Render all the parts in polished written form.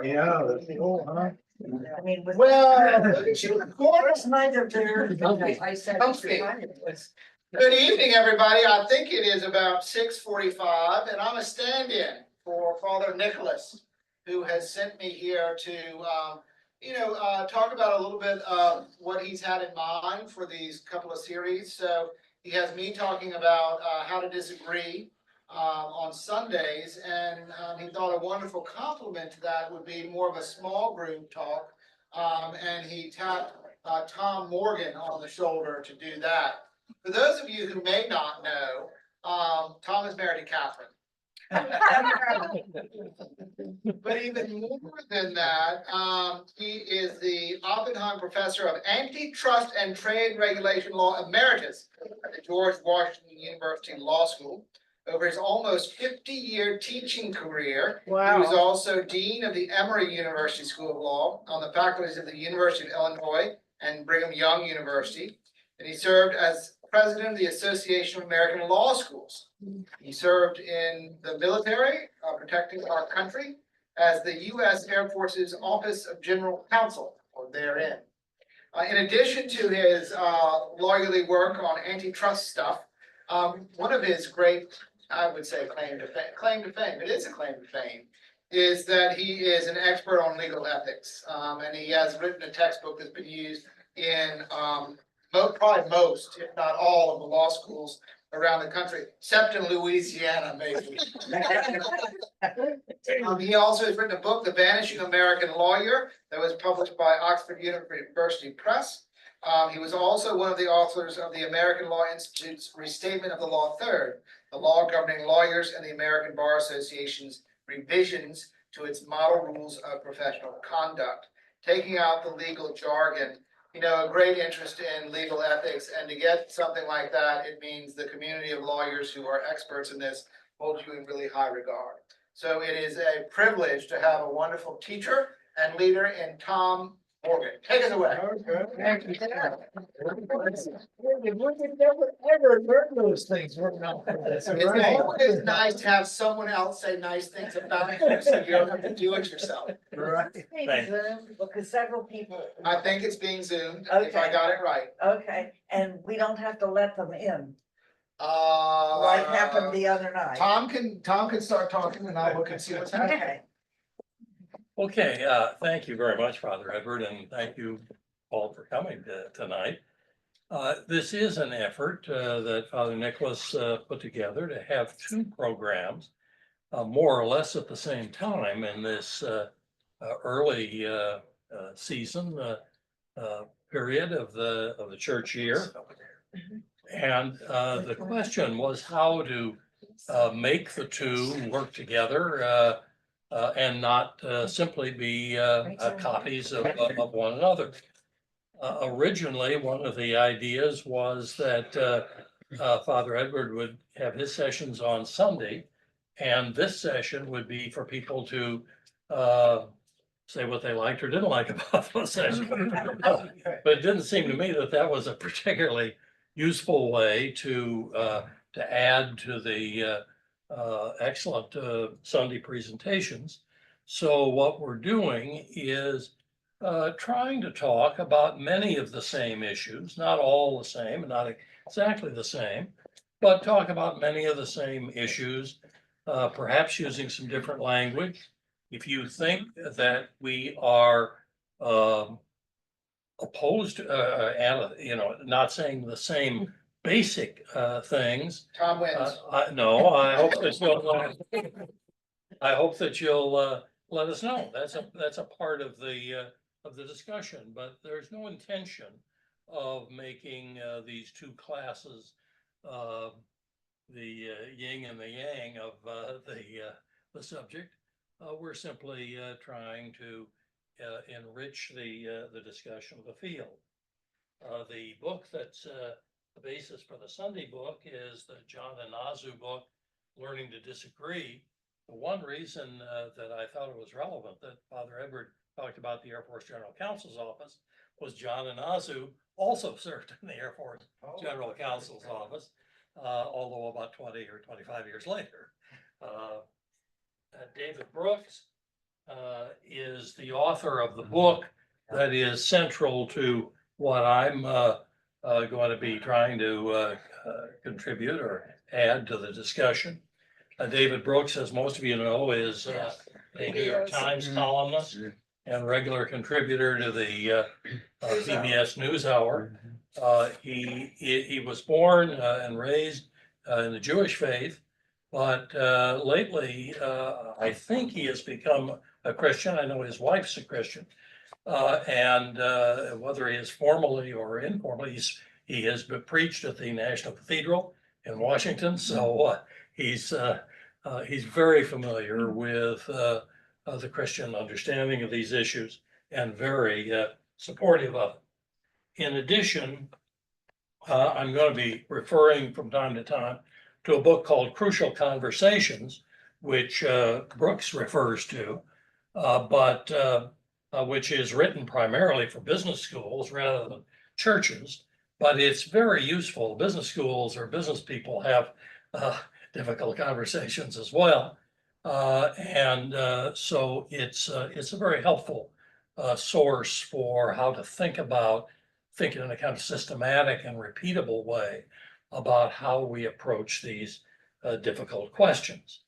Yeah, that's cool, huh? I mean, with. Well, look at you, of course. Neither there. I said. Comfy. Good evening, everybody. I think it is about 6:45, and I'm a stand-in for Father Nicholas, who has sent me here to, talk about a little bit of what he's had in mind for these couple of series. So he has me talking about how to disagree on Sundays, and he thought a wonderful complement to that would be more of a small group talk, and he tapped Tom Morgan on the shoulder to do that. For those of you who may not know, Tom is married to Catherine. But even more than that, he is the Oppenheim Professor of Antitrust and Trade Regulation Law Emeritus at the George Washington University Law School. Over his almost 50-year teaching career, He was also Dean of the Emory University School of Law on the faculties of the University of Illinois and Brigham Young University. And he served as president of the Association of American Law Schools. He served in the military, protecting our country, as the U.S. Air Force's Office of General Counsel, or therein. In addition to his lawyerly work on antitrust stuff, one of his great, I would say, claim to fame, it is a claim to fame, is that he is an expert on legal ethics. And he has written a textbook that's been used in probably most, if not all, of the law schools around the country, except in Louisiana, maybe. He also has written a book, The Vanishing American Lawyer, that was published by Oxford University Press. He was also one of the authors of the American Law Institute's Restatement of the Law Third, the law governing lawyers and the American Bar Association's revisions to its model rules of professional conduct, taking out the legal jargon. A great interest in legal ethics, and to get something like that, it means the community of lawyers who are experts in this hold you in really high regard. So it is a privilege to have a wonderful teacher and leader in Tom Morgan. Take us away. Thank you. We never ever learn those things. We're not. It's always nice to have someone else say nice things about you, so you don't have to do it yourself. Right. Maybe Zoom, because several people. I think it's being Zoomed, if I got it right. Okay, and we don't have to let them in, like happened the other night. Tom can start talking, and I'll look and see what's happening. Okay. Okay, thank you very much, Father Edward, and thank you all for coming tonight. This is an effort that Father Nicholas put together to have two programs, more or less at the same time in this early season period of the church year. And the question was how to make the two work together and not simply be copies of one another. Originally, one of the ideas was that Father Edward would have his sessions on Sunday, and this session would be for people to say what they liked or didn't like about the session. But it didn't seem to me that that was a particularly useful way to add to the excellent Sunday presentations. So what we're doing is trying to talk about many of the same issues, not all the same, and not exactly the same, but talk about many of the same issues, perhaps using some different language. If you think that we are opposed and not saying the same basic things. Tom wins. No, I hope that you'll let us know. That's a part of the discussion, but there's no intention of making these two classes the yin and the yang of the subject. We're simply trying to enrich the discussion of the field. The book that's the basis for the Sunday book is the John Inazu book, Learning to Disagree. The one reason that I thought it was relevant that Father Edward talked about the Air Force General Counsel's office was John Inazu also served in the Air Force General Counsel's office, although about 20 or 25 years later. David Brooks is the author of the book that is central to what I'm going to be trying to contribute or add to the discussion. David Brooks, as most of you know, is a New York Times columnist and regular contributor to the PBS NewsHour. He was born and raised in the Jewish faith, but lately I think he has become a Christian. I know his wife's a Christian, and whether he is formally or informally, he has been preached at the National Cathedral in Washington. So he's very familiar with the Christian understanding of these issues and very supportive of it. In addition, I'm going to be referring from time to time to a book called Crucial Conversations, which Brooks refers to, but which is written primarily for business schools rather than churches. But it's very useful. Business schools or business people have difficult conversations as well. So it's a very helpful source for how to think about thinking in a kind of systematic and repeatable way about how we approach these difficult questions.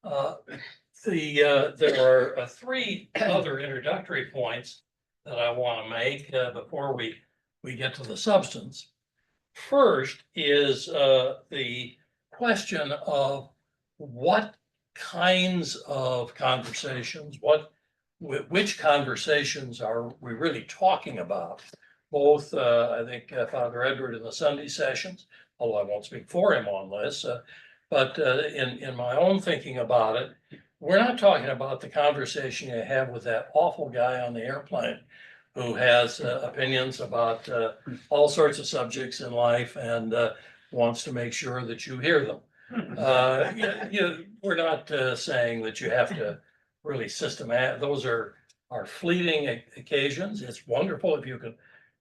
There are three other introductory points that I want to make before we get to the substance. First is the question of what kinds of conversations, which conversations are we really talking about? Both, I think Father Edward in the Sunday sessions, although I won't speak for him on this, but in my own thinking about it, we're not talking about the conversation you have with that awful guy on the airplane who has opinions about all sorts of subjects in life and wants to make sure that you hear them. We're not saying that you have to really those are fleeting occasions. It's wonderful if you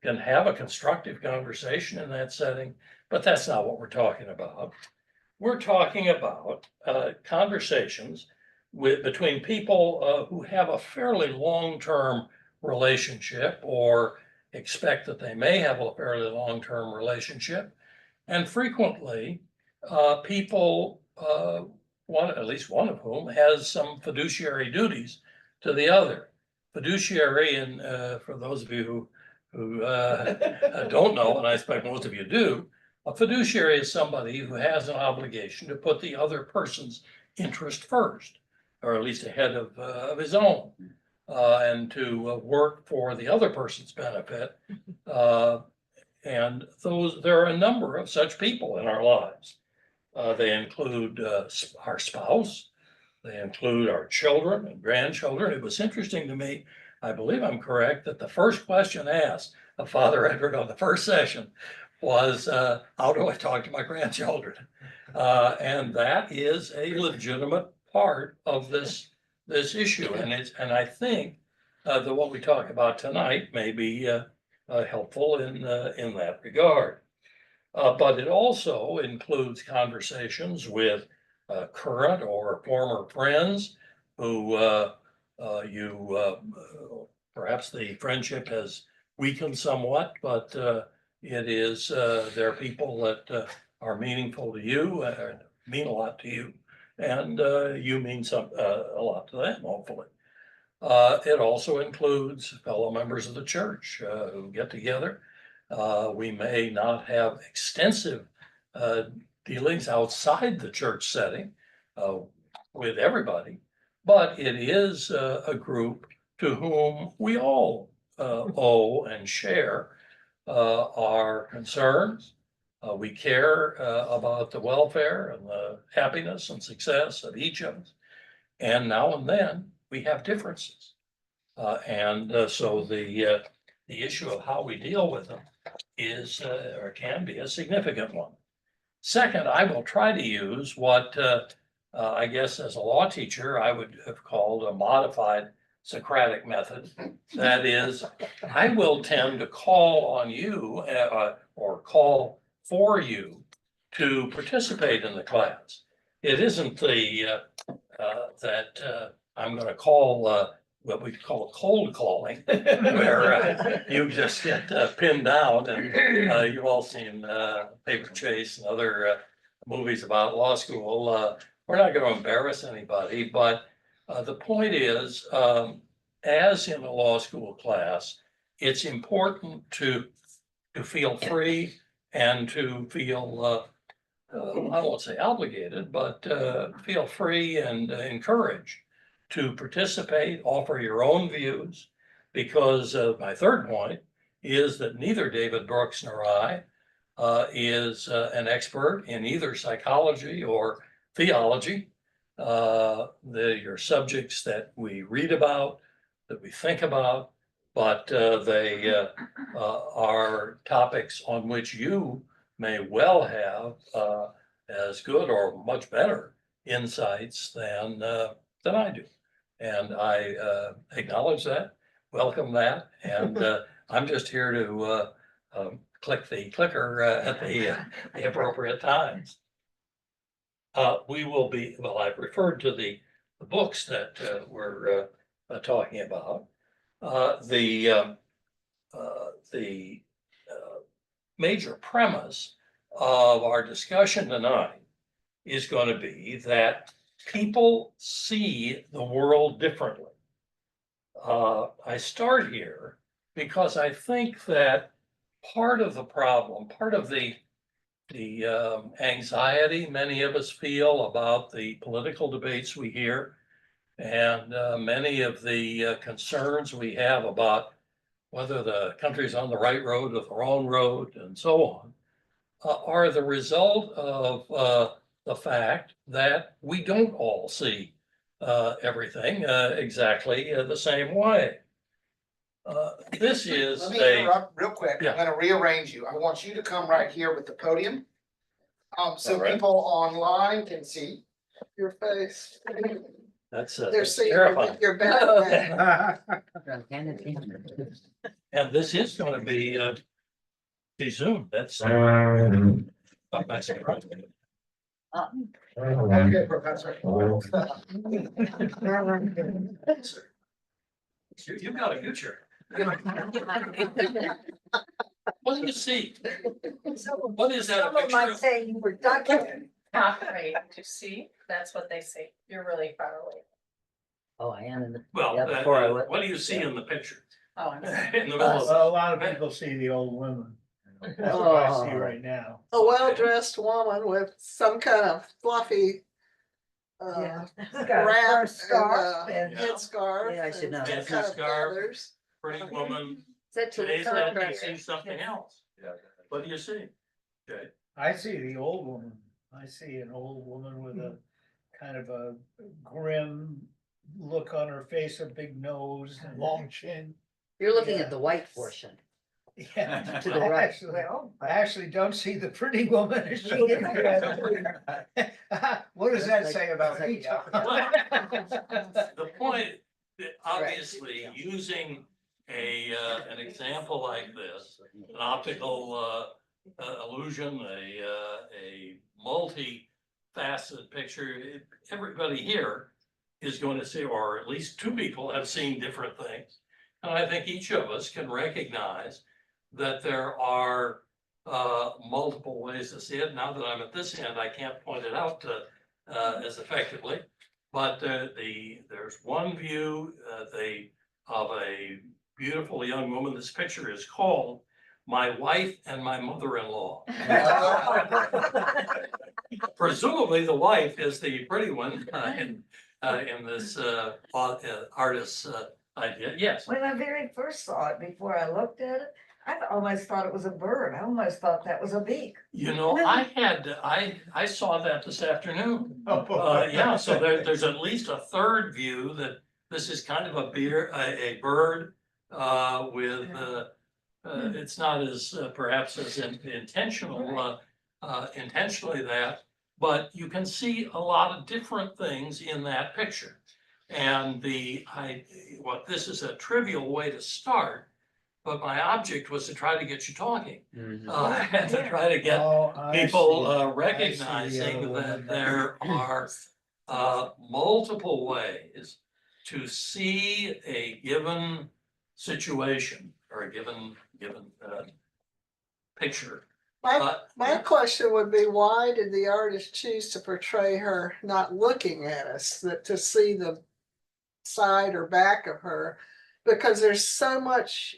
can have a constructive conversation in that setting, but that's not what we're talking about. We're talking about conversations between people who have a fairly long-term relationship or expect that they may have a fairly long-term relationship. And frequently, people, at least one of whom has some fiduciary duties to the other. Fiduciary, and for those of you who don't know, and I expect most of you do, a fiduciary is somebody who has an obligation to put the other person's interest first, or at least ahead of his own, and to work for the other person's benefit. And there are a number of such people in our lives. They include our spouse, they include our children and grandchildren. It was interesting to me, I believe I'm correct, that the first question asked of Father Edward on the first session was, how do I talk to my grandchildren? And that is a legitimate part of this issue. And I think that what we talk about tonight may be helpful in that regard. But it also includes conversations with current or former friends who perhaps the friendship has weakened somewhat, but they're people that are meaningful to you, mean a lot to you, and you mean a lot to them, hopefully. It also includes fellow members of the church who get together. We may not have extensive dealings outside the church setting with everybody, but it is a group to whom we all owe and share our concerns. We care about the welfare and the happiness and success of each of us. And now and then we have differences. So the issue of how we deal with them is or can be a significant one. Second, I will try to use what I guess as a law teacher I would have called a modified Socratic method. That is, I will tend to call on you or call for you to participate in the class. It isn't that I'm going to call what we call cold calling, where you just get pinned down, and you've all seen Paper Chase and other movies about law school. We're not going to embarrass anybody, but the point is, as in a law school class, it's important to feel free and to feel, I won't say obligated, but feel free and encouraged to participate, offer your own views, because my third point is that neither David Brooks nor I is an expert in either psychology or theology. Your subjects that we read about, that we think about, but they are topics on which you may well have as good or much better insights than I do. And I acknowledge that, welcome that, and I'm just here to click the clicker at the appropriate times. We will be, well, I've referred to the books that we're talking about. The major premise of our discussion tonight is going to be that people see the world differently. I start here because I think that part of the problem, part of the anxiety many of us feel about the political debates we hear, and many of the concerns we have about whether the country's on the right road or the wrong road and so on, are the result of the fact that we don't all see everything exactly the same way. This is Let me interrupt real quick. Yeah. I'm gonna rearrange you. I want you to come right here with the podium. So All right. people online can see your face. that's They're seeing terrifying. your back. And this is going to be Zoom. That's not my surprise. Okay, Professor. You've got a future. What do you see? What is that? a Someone picture might of? say you were ducking. Halfway to see, that's what they say. You're really far away. Oh, I am in the, Well, yeah, before I went. what do you see in the picture? Oh, I'm In the middle of Well, a lot of people see the old women. That's what I see right now. A well-dressed woman with some kind of fluffy Yeah. wrap and Scarf a and. headscarf. Yeah, I should know. and Fancy kind of scarf. feathers. pretty woman. Is that Today's too? that you see something else. What do you see? Okay. I see the old woman. I see an old woman with a kind of a grim look on her face, a big nose, and long chin. You're looking Yeah. at the white portion. Yeah. To the right. Well, I actually don't see the pretty woman. What does that say about me? The point, obviously, using an example like this, an optical illusion, a multi-faceted picture, everybody here is going to see, or at least two people have seen different things. And I think each of us can recognize that there are multiple ways to see it. Now that I'm at this end, I can't point it out as effectively. But there's one view of a beautiful young woman. This picture is called "My Wife and My Mother-in-Law." Presumably, the wife is the pretty one in this artist's idea. Yes. when I very first saw it, before I looked at it, I almost thought it was a bird. I almost thought that was a beak. You know, I saw that this afternoon. Oh, Yeah, so there's at least a third view that this is kind of a bird with, it's not as perhaps as intentionally that, but you can see a lot of different things in that picture. And this is a trivial way to start, but my object was to try to get you talking. Mhm. And to try to get people recognizing that there are multiple ways to see a given situation or a given picture. My question would be, why did the artist choose to portray her not looking at us, that to see the side or back of her? Because there's so much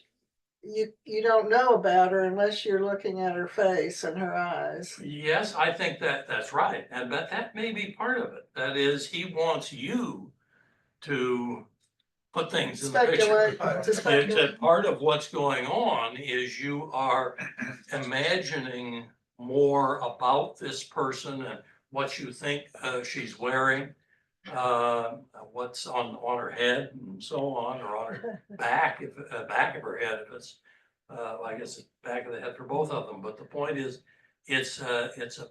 you don't know about her unless you're looking at her face and her eyes. Yes, I think that's right, and but that may be part of it. That is, he wants you to put things in the picture. Speculate, to speculate. That part of what's going on is you are imagining more about this person and what you think she's wearing, what's on her head and so on, or on her back, if back of her head, if it's I guess it's back of the head for both of them. But the point is, it's a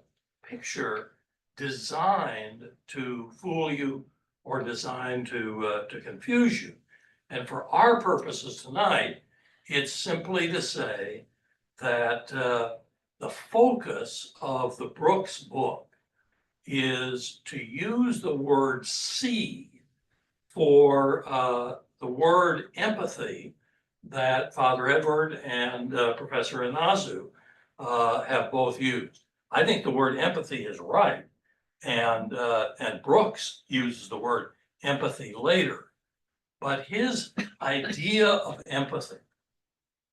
picture designed to fool you or designed to confuse you. And for our purposes tonight, it's simply to say that the focus of the Brooks book is to use the word see for the word empathy that Father Edward and Professor Inazu have both used. I think the word empathy is right, and Brooks uses the word empathy later. But his idea of empathy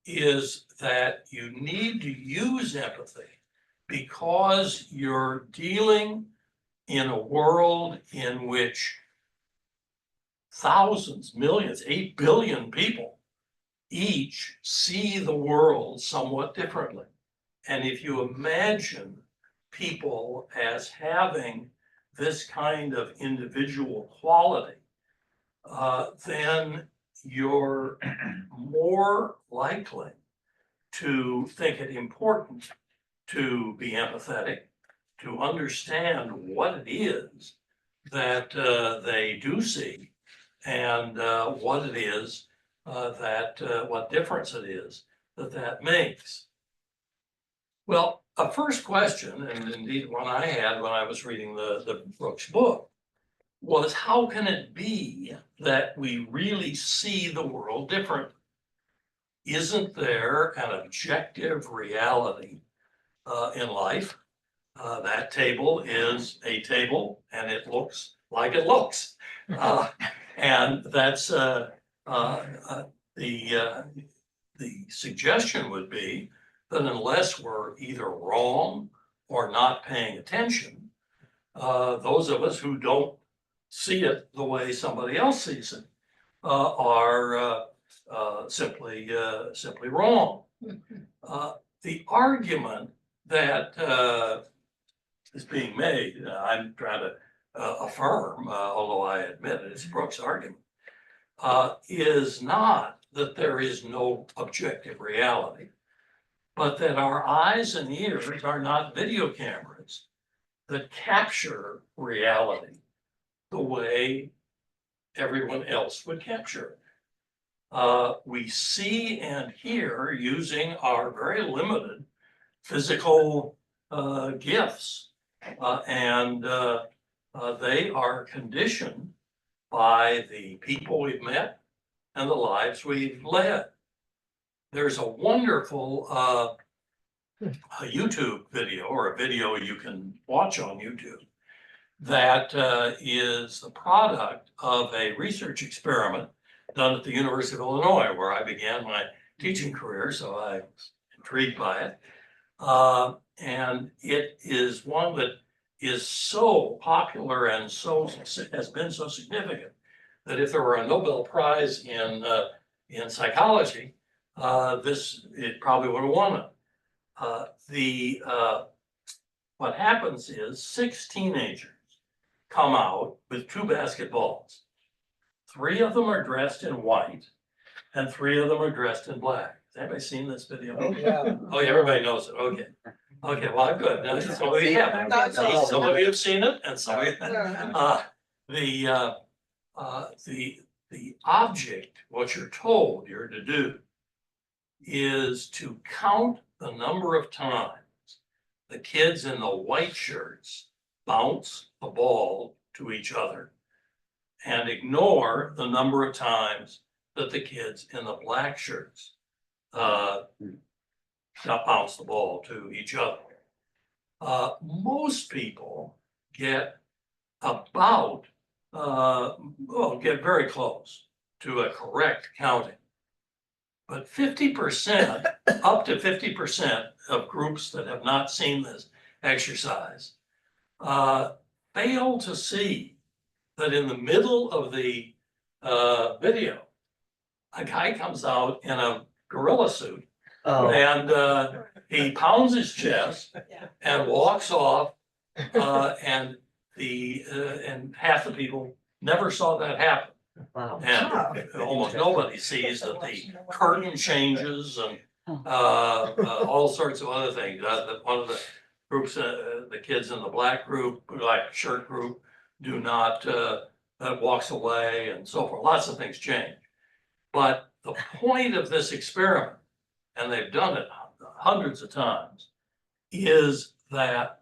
is that you need to use empathy because you're dealing in a world in which thousands, millions, 8 billion people each see the world somewhat differently. And if you imagine people as having this kind of individual quality, then you're more likely to think it important to be empathetic, to understand what it is that they do see, and what it is what difference it is that makes. Well, a first question, and indeed one I had when I was reading the Brooks book, was how can it be that we really see the world different? Isn't there an objective reality in life? That table is a table and it looks like it looks. And that's the suggestion would be that unless we're either wrong or not paying attention, those of us who don't see it the way somebody else sees it are simply wrong. The argument that is being made, I'm trying to affirm, although I admit it's Brooks' argument, is not that there is no objective reality, but that our eyes and ears are not video cameras that capture reality the way everyone else would capture it. We see and hear using our very limited physical gifts, and they are conditioned by the people we've met and the lives we've led. There's a wonderful a YouTube video, or a video you can watch on YouTube, that is the product of a research experiment done at the University of Illinois, where I began my teaching career, so I was intrigued by it. And it is one that is so popular and so has been so significant that if there were a Nobel Prize in psychology, it probably would have won it. What happens is 6 teenagers come out with 2 basketballs. 3 of them are dressed in white, and 3 of them are dressed in black. Has anybody seen this video? Oh, yeah. Oh, yeah, everybody knows it. Okay. Okay, well, good. Now, some of you haven't. Some of you have seen it, and some of you the object, what you're told you're to do, is to count the number of times the kids in the white shirts bounce the ball to each other, and ignore the number of times that the kids in the black shirts bounce the ball to each other. Most people get about, get very close to a correct counting. But 50%, up to 50% of groups that have not seen this exercise fail to see that in the middle of the video, a guy comes out in a gorilla suit Oh, and he pounds his chest and walks off, and half the people never saw that happen. wow. And almost nobody sees that the curtain changes and all sorts of other things. One of the groups, the kids in the black group, black shirt group, do not walks away and so forth. Lots of things change. But the point of this experiment, and they've done it hundreds of times, is that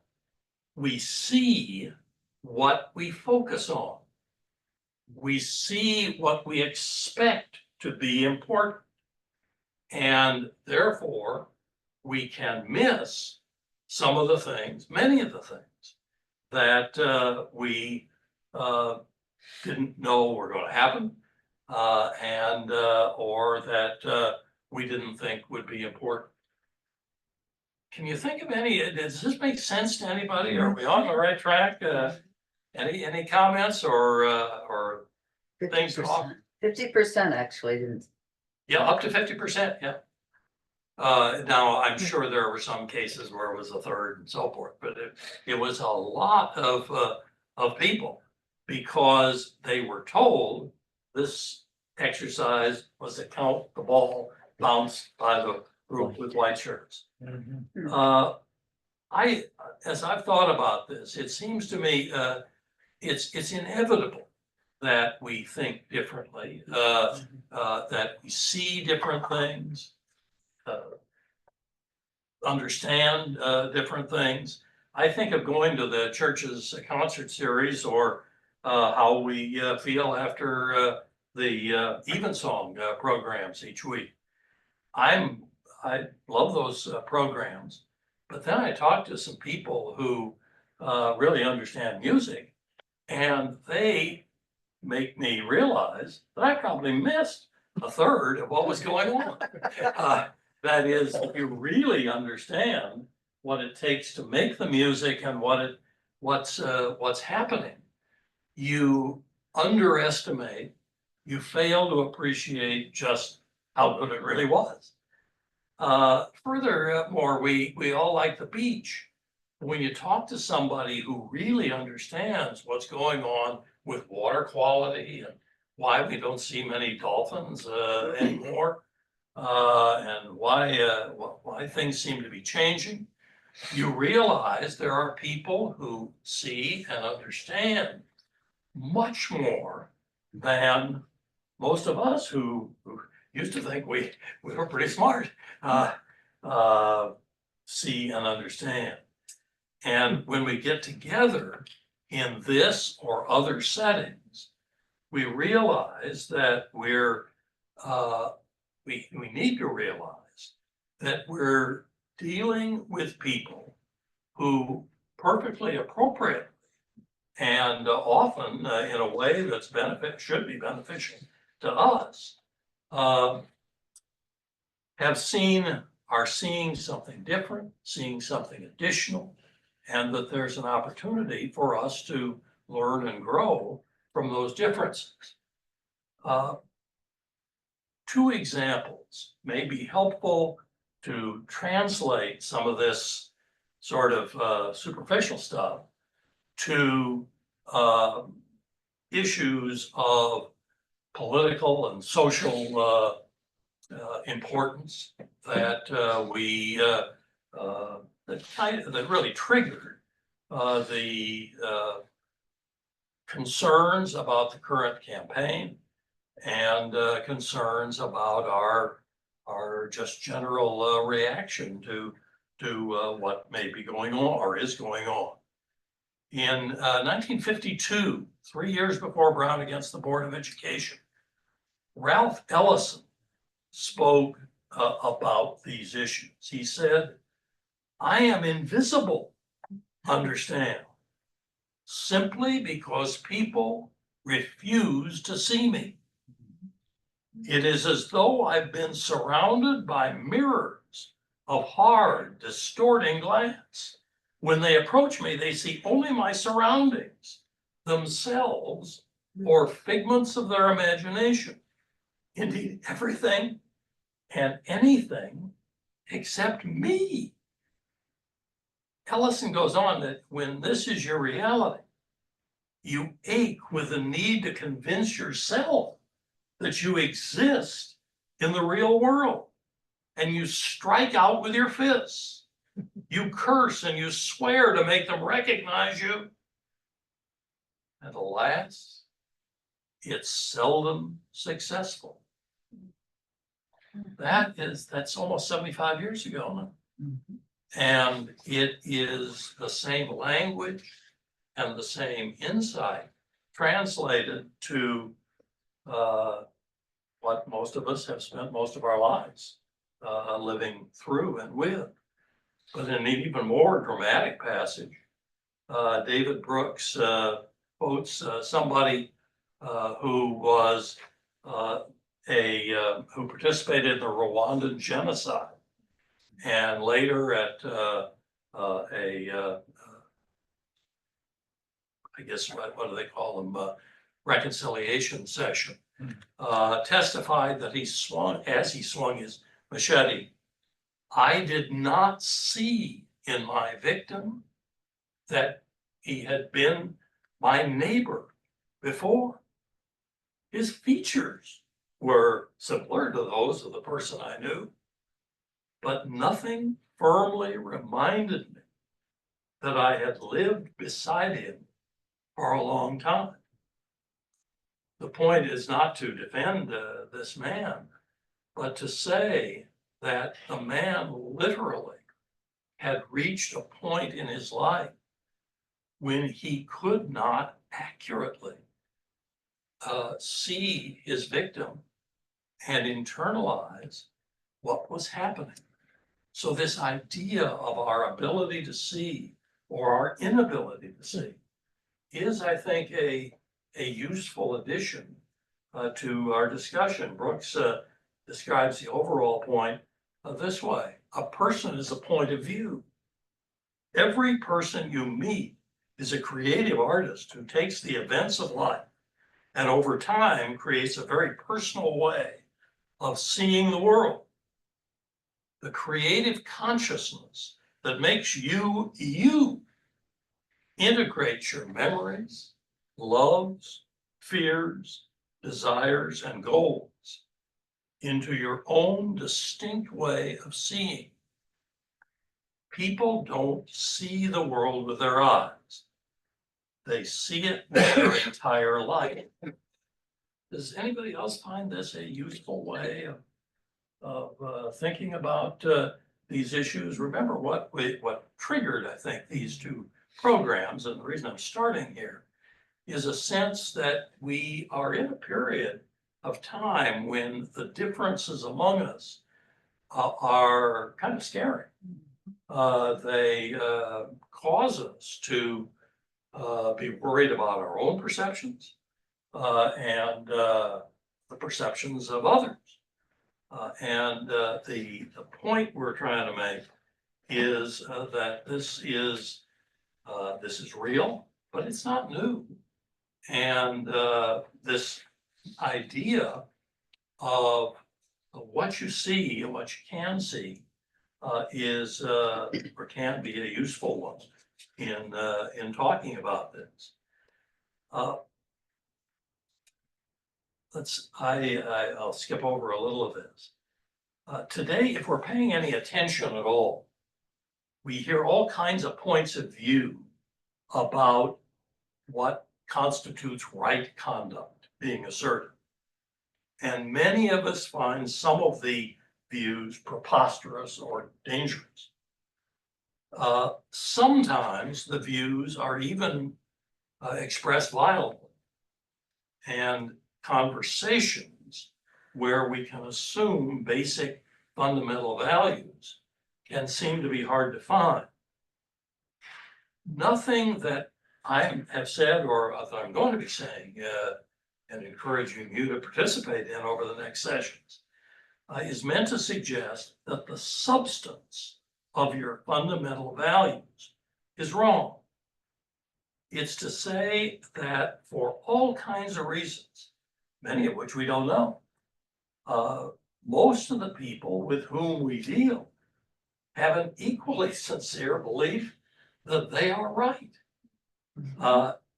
we see what we focus on. We see what we expect to be important. And therefore, we can miss some of the things, many of the things that we didn't know were going to happen, or that we didn't think would be important. Can you think of any, does this make sense to anybody? Are we on the right track? Any comments or things to offer? 50% actually didn't. Yeah, up to 50%, yeah. Now, I'm sure there were some cases where it was a third and so forth, but it was a lot of people, because they were told this exercise was to count the ball bounced by the group with white shirts. As I've thought about this, it seems to me it's inevitable that we think differently, that we see different things, understand different things. I think of going to the church's concert series, or how we feel after the Evensong programs each week. I love those programs, but then I talk to some people who really understand music, and they make me realize that I probably missed a third of what was going on. That is, if you really understand what it takes to make the music and what's happening, you underestimate, you fail to appreciate just how good it really was. Furthermore, we all like the beach. When you talk to somebody who really understands what's going on with water quality and why we don't see many dolphins anymore, and why things seem to be changing, you realize there are people who see and understand much more than most of us who used to think we were pretty smart, see and understand. And when we get together in this or other settings, we realize that we need to realize that we're dealing with people who perfectly appropriately and often in a way that's should be beneficial to us, are seeing something different, seeing something additional, and that there's an opportunity for us to learn and grow from those differences. Two examples may be helpful to translate some of this sort of superficial stuff to issues of political and social importance that that really triggered the concerns about the current campaign, and concerns about our just general reaction to what may be going on or is going on. In 1952, 3 years before Brown against the Board of Education, Ralph Ellison spoke about these issues. He said, "I am invisible, understand, simply because people refuse to see me. It is as though I've been surrounded by mirrors of hard, distorting glass. When they approach me, they see only my surroundings, themselves, or figments of their imagination. Indeed, everything and anything except me." Ellison goes on that when this is your reality, you ache with the need to convince yourself that you exist in the real world, and you strike out with your fists. You curse and you swear to make them recognize you. And alas, it's seldom successful. That's almost 75 years ago now. And it is the same language and the same insight translated to what most of us have spent most of our lives living through and with. But in an even more dramatic passage, David Brooks quotes somebody who was who participated in the Rwandan genocide, and later at I guess what do they call them, reconciliation session, testified that as he swung his machete, "I did not see in my victim that he had been my neighbor before. His features were similar to those of the person I knew, but nothing firmly reminded me that I had lived beside him for a long time." The point is not to defend this man, but to say that the man literally had reached a point in his life when he could not accurately see his victim and internalize what was happening. So this idea of our ability to see or our inability to see is, I think, a useful addition to our discussion. Brooks describes the overall point this way: a person is a point of view. Every person you meet is a creative artist who takes the events of life and over time creates a very personal way of seeing the world. The creative consciousness that makes you, you, integrates your memories, loves, fears, desires, and goals into your own distinct way of seeing. People don't see the world with their eyes. They see it with their entire life. Does anybody else find this a useful way of thinking about these issues? Remember what triggered, I think, these two programs, and the reason I'm starting here is a sense that we are in a period of time when the differences among us are kind of scary. They cause us to be worried about our own perceptions and the perceptions of others. And the point we're trying to make is that this is real, but it's not new. And this idea of what you see and what you can see is or can be a useful one in talking about this. I'll skip over a little of this. Today, if we're paying any attention at all, we hear all kinds of points of view about what constitutes right conduct being asserted. And many of us find some of the views preposterous or dangerous. Sometimes the views are even expressed violently. And conversations where we can assume basic fundamental values can seem to be hard to find. Nothing that I have said or that I'm going to be saying and encouraging you to participate in over the next sessions is meant to suggest that the substance of your fundamental values is wrong. It's to say that for all kinds of reasons, many of which we don't know, most of the people with whom we deal have an equally sincere belief that they are right.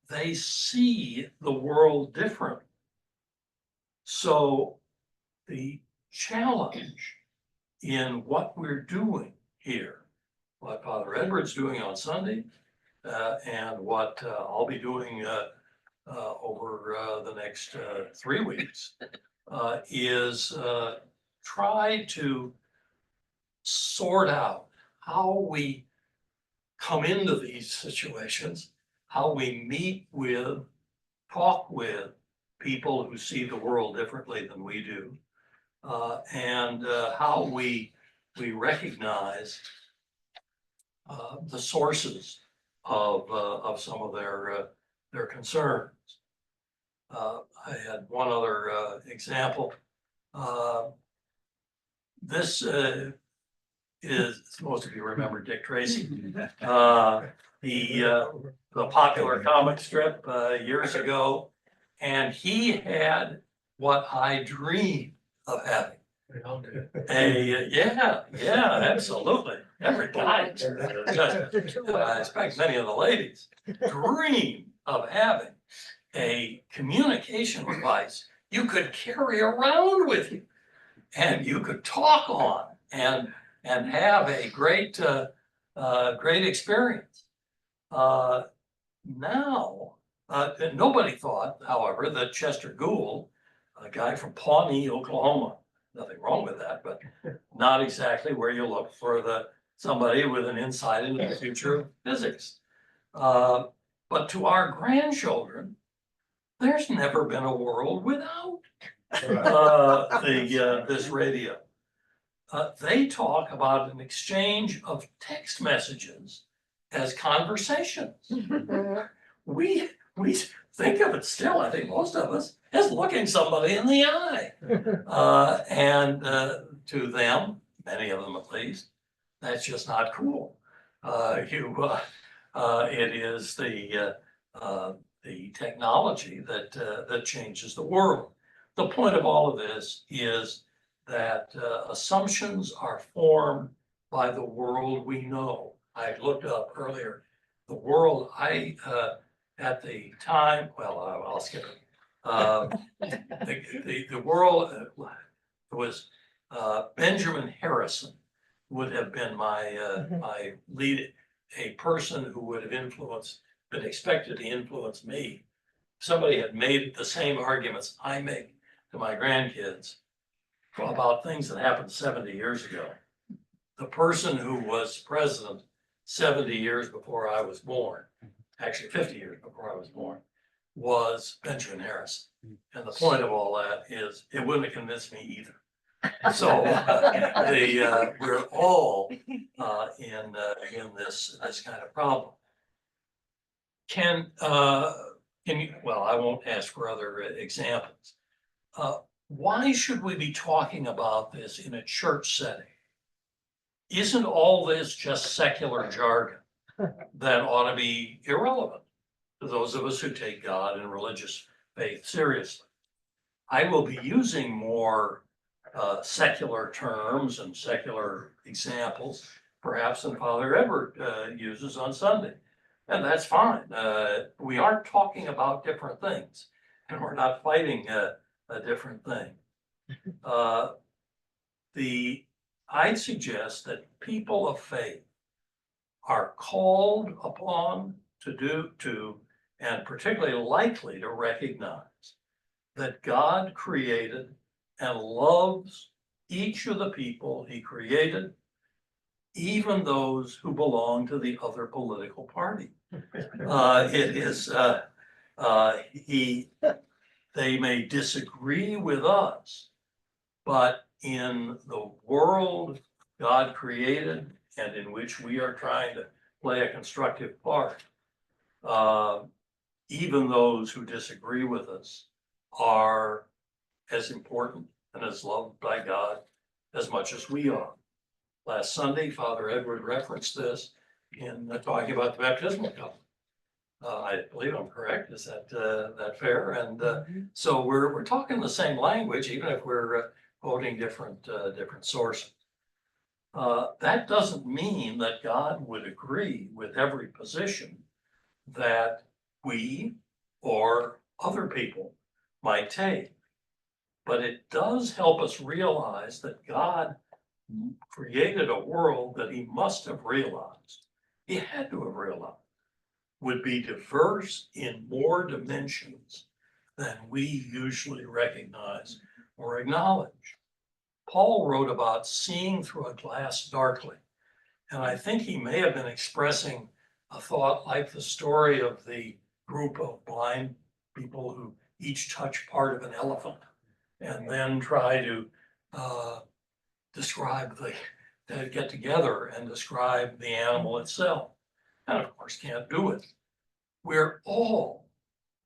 They see the world differently. So the challenge in what we're doing here, what Father Edward's doing on Sunday, and what I'll be doing over the next 3 weeks, is try to sort out how we come into these situations, how we meet with, talk with people who see the world differently than we do, and how we recognize the sources of some of their concerns. I had one other example. This is, most of you remember Dick Tracy, the popular comic strip years ago, and he had what I dreamed of having. Yeah, absolutely. Every guy, I expect many of the ladies, dream of having a communication device you could carry around with you and you could talk on and have a great experience. Now, nobody thought, however, that Chester Gould, a guy from Pawnee, Oklahoma, nothing wrong with that, but not exactly where you look for somebody with an insight into the future of physics. But to our grandchildren, there's never been a world without this radio. They talk about an exchange of text messages as conversations. We think of it still, I think most of us, as looking somebody in the eye. And to them, many of them at least, that's just not cool. It is the technology that changes the world. The point of all of this is that assumptions are formed by the world we know. I looked up earlier, the world at the time, well, I'll skip it. The world was Benjamin Harrison would have been my lead, a person who would have been expected to influence me. Somebody had made the same arguments I make to my grandkids about things that happened 70 years ago. The person who was president 70 years before I was born, actually 50 years before I was born, was Benjamin Harrison. And the point of all that is it wouldn't have convinced me either. So we're all in this kind of problem. Can you, well, I won't ask for other examples. Why should we be talking about this in a church setting? Isn't all this just secular jargon that ought to be irrelevant to those of us who take God and religious faith seriously? I will be using more secular terms and secular examples, perhaps than Father Edward uses on Sunday. And that's fine. We aren't talking about different things, and we're not fighting a different thing. I'd suggest that people of faith are called upon to and particularly likely to recognize that God created and loves each of the people he created even those who belong to the other political party. It is, they may disagree with us, but in the world God created and in which we are trying to play a constructive part, even those who disagree with us are as important and as loved by God as much as we are. Last Sunday, Father Edward referenced this in talking about the baptismal cup. I believe I'm correct. Is that fair? And so we're talking the same language, even if we're quoting different sources. That doesn't mean that God would agree with every position that we or other people might take. But it does help us realize that God created a world that he must have realized, he had to have realized, would be diverse in more dimensions than we usually recognize or acknowledge. Paul wrote about seeing through a glass darkly, and I think he may have been expressing a thought like the story of the group of blind people who each touch part of an elephant and then try to describe get together and describe the animal itself. And of course can't do it. We're all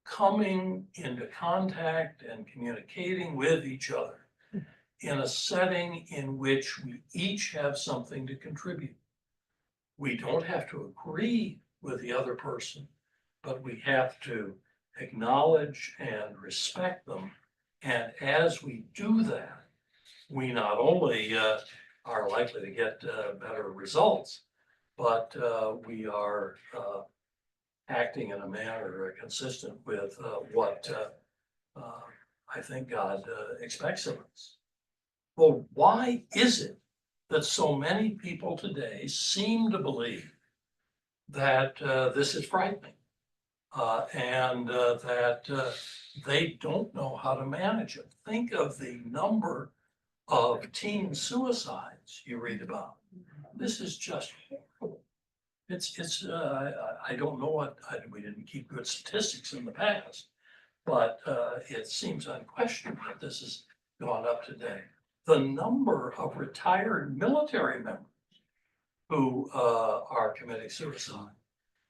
coming into contact and communicating with each other in a setting in which we each have something to contribute. We don't have to agree with the other person, but we have to acknowledge and respect them. And as we do that, we not only are likely to get better results, but we are acting in a manner consistent with what I think God expects of us. Well, why is it that so many people today seem to believe that this is frightening and that they don't know how to manage it? Think of the number of teen suicides you read about. This is just horrible. I don't know we didn't keep good statistics in the past, but it seems unquestionable that this has gone up today. The number of retired military members who are committing suicide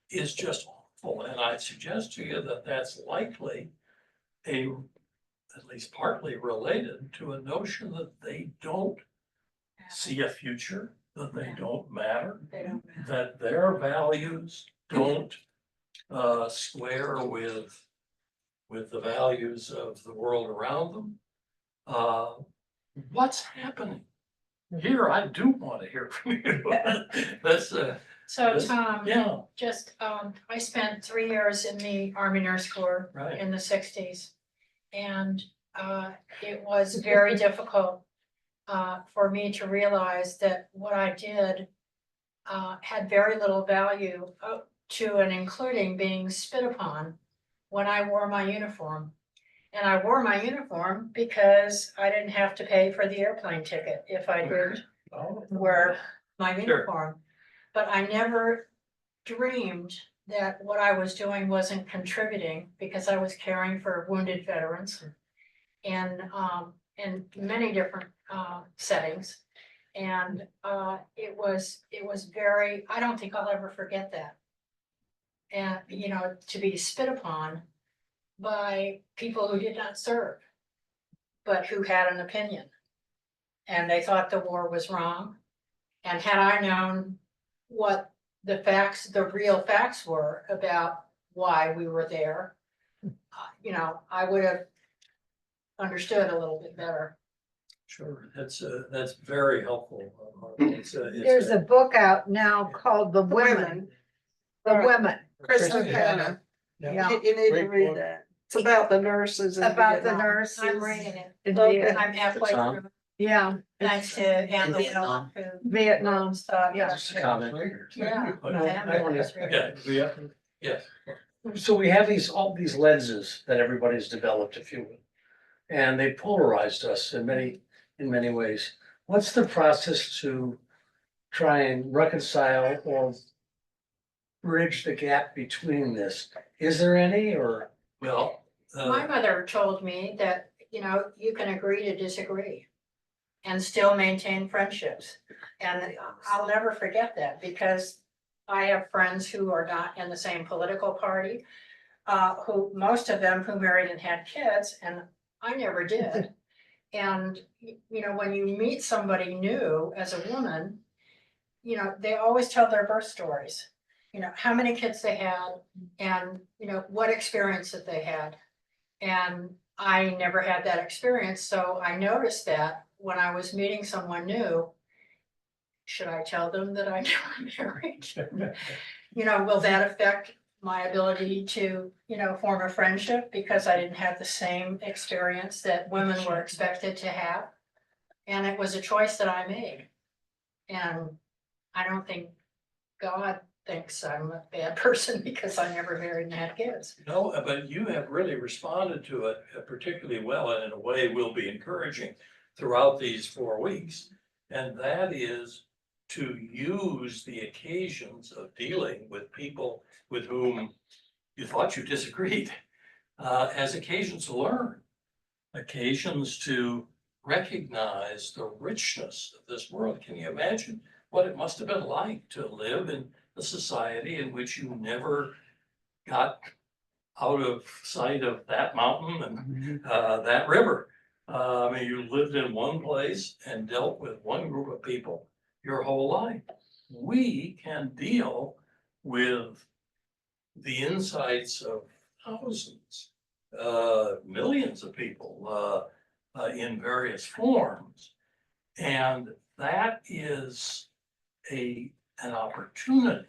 is just awful. And I'd suggest to you that that's likely at least partly related to a notion that they don't see a future, that they don't matter, that their values don't square with the values of the world around them. What's happening? Here, I do want to hear from you. That's So Tom, yeah, just, I spent 3 years in the Army Nurse Corps right. in the 60s. And it was very difficult for me to realize that what I did had very little value to and including being spit upon when I wore my uniform. And I wore my uniform because I didn't have to pay for the airplane ticket if I did wear my uniform. But I never dreamed that what I was doing wasn't contributing, because I was caring for wounded veterans and in many different settings. And it was very, I don't think I'll ever forget that. And, you know, to be spit upon by people who did not serve, but who had an opinion. And they thought the war was wrong. And had I known what the facts, the real facts were about why we were there, you know, I would have understood a little bit better. Sure, that's very helpful. There's a book out now called The Women. The Women. Kristen Hanna. Yeah. You need to Great read book. that. It's about the nurses. in About the Vietnam. nurses. I'm reading it. in Okay. Vietnam. I'm halfway Tom? through, Yeah, thanks to Anna Vietnam. who Vietnam. yeah. Just a comment. Yeah. I wanna- Yes. So we have all these lenses that everybody's developed, if you will. And they polarized us in many ways. What's the process to try and reconcile or bridge the gap between this? Is there any, or? Well, My mother told me that, you know, you can agree to disagree and still maintain friendships. And I'll never forget that because I have friends who are not in the same political party, who, most of them who married and had kids, and I never did. And, you know, when you meet somebody new as a woman, you know, they always tell their birth stories. You know, how many kids they had and, you know, what experience that they had. And I never had that experience, so I noticed that when I was meeting someone new, should I tell them that I never married? You know, will that affect my ability to, you know, form a friendship because I didn't have the same experience that women were expected to have? And it was a choice that I made. And I don't think God thinks I'm a bad person because I never married and had kids. no, but you have really responded to it particularly well and in a way will be encouraging throughout these 4 weeks. And that is to use the occasions of dealing with people with whom you thought you disagreed as occasions to learn, occasions to recognize the richness of this world. Can you imagine what it must have been like to live in a society in which you never got out of sight of that mountain and that river? I mean, you lived in one place and dealt with one group of people your whole life. We can deal with the insights of thousands, millions of people in various forms. And that is an opportunity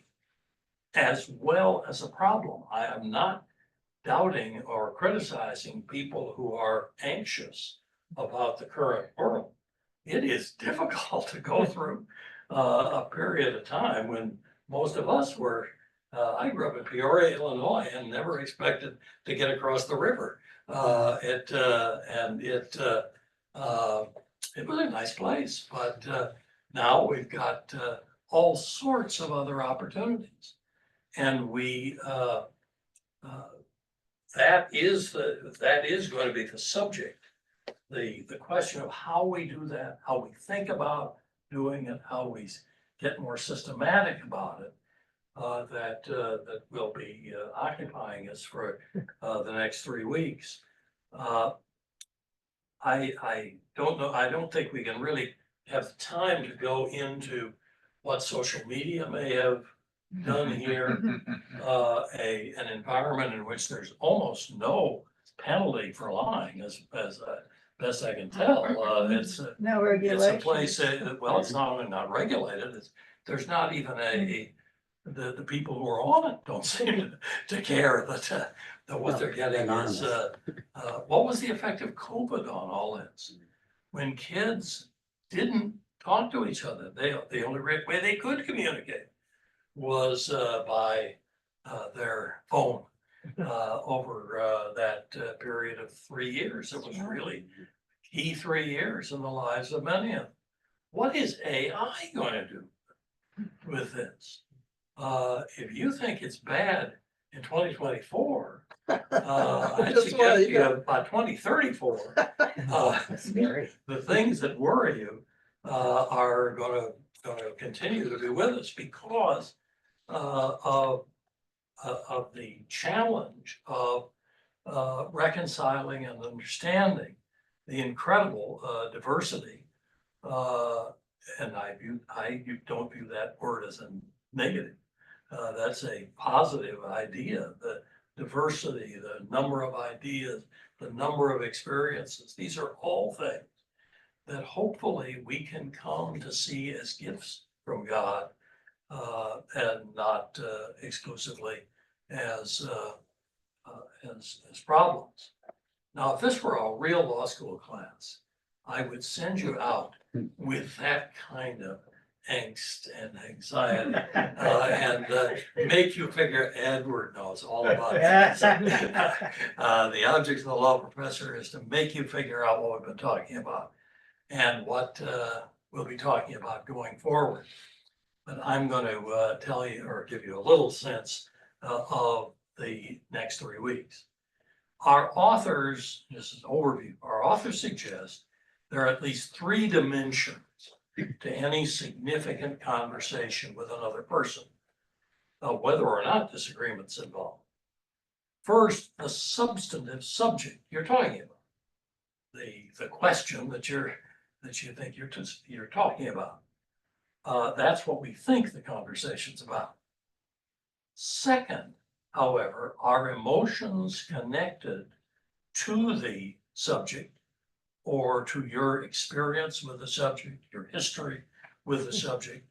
as well as a problem. I am not doubting or criticizing people who are anxious about the current world. It is difficult to go through a period of time when most of us were, I grew up in Peoria, Illinois, and never expected to get across the river. It was a nice place, but now we've got all sorts of other opportunities. And that is going to be the subject. The question of how we do that, how we think about doing it, how we get more systematic about it, that will be occupying us for the next 3 weeks. I don't know, I don't think we can really have time to go into what social media may have done here. An environment in which there's almost no penalty for lying, as best I can tell. It's No a regulation. place, well, it's not only not regulated, there's not even the people who are on it don't seem to care that what they're getting is, what was the effect of COVID on all this? When kids didn't talk to each other, the only way they could communicate was by their phone over that period of 3 years. It was really key 3 years in the lives of many of them. What is AI going to do with this? If you think it's bad in 2024, I'd Just suggest wait. you have by 2034. The things that worry you are going to continue to be with us because of the challenge of reconciling and understanding the incredible diversity. And I don't view that word as a negative. That's a positive idea, the diversity, the number of ideas, the number of experiences. These are all things that hopefully we can come to see as gifts from God and not exclusively as problems. Now, if this were a real law school class, I would send you out with that kind of angst and anxiety and make you figure Edward knows all about it. The object of the law professor is to make you figure out what we've been talking about and what we'll be talking about going forward. But I'm going to tell you or give you a little sense of the next 3 weeks. Our authors, this is an overview, our authors suggest there are at least 3 dimensions to any significant conversation with another person, whether or not disagreements involved. First, the substantive subject you're talking about, the question that you think you're talking about. That's what we think the conversation's about. Second, however, are emotions connected to the subject or to your experience with the subject, your history with the subject,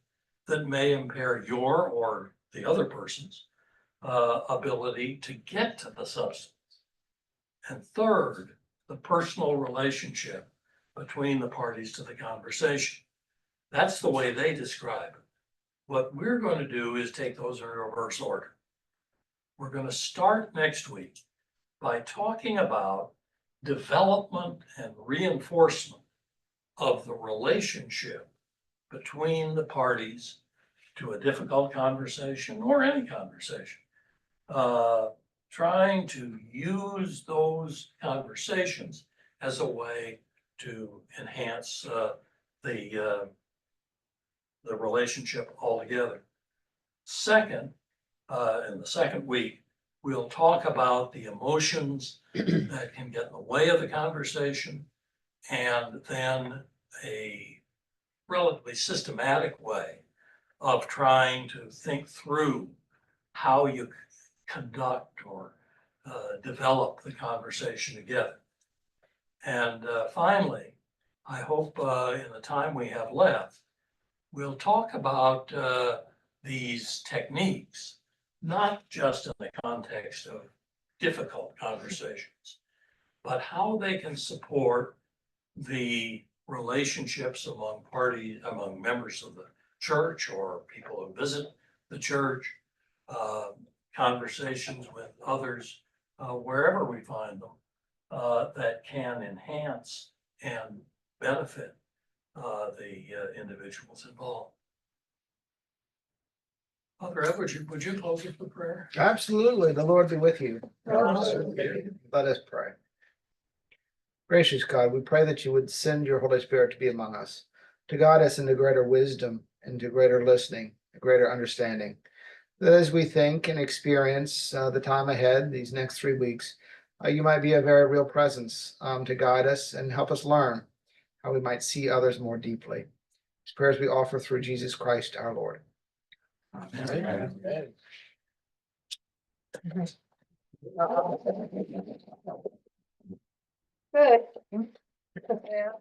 that may impair your or the other person's ability to get to the substance. And third, the personal relationship between the parties to the conversation. That's the way they describe it. What we're going to do is take those in reverse order. We're going to start next week by talking about development and reinforcement of the relationship between the parties to a difficult conversation or any conversation. Trying to use those conversations as a way to enhance the relationship altogether. Second, in the second week, we'll talk about the emotions that can get in the way of the conversation, and then a relatively systematic way of trying to think through how you conduct or develop the conversation together. And finally, I hope in the time we have left, we'll talk about these techniques, not just in the context of difficult conversations, but how they can support the relationships among members of the church or people who visit the church, conversations with others, wherever we find them, that can enhance and benefit the individuals involved. Father Ed, would you close with the prayer? Absolutely. The Lord be with you. Let us pray. Gracious God, we pray that you would send your Holy Spirit to be among us, to guide us into greater wisdom, into greater listening, greater understanding. That as we think and experience the time ahead, these next 3 weeks, you might be a very real presence to guide us and help us learn how we might see others more deeply. These prayers we offer through Jesus Christ our Lord. Amen. Good. Yeah.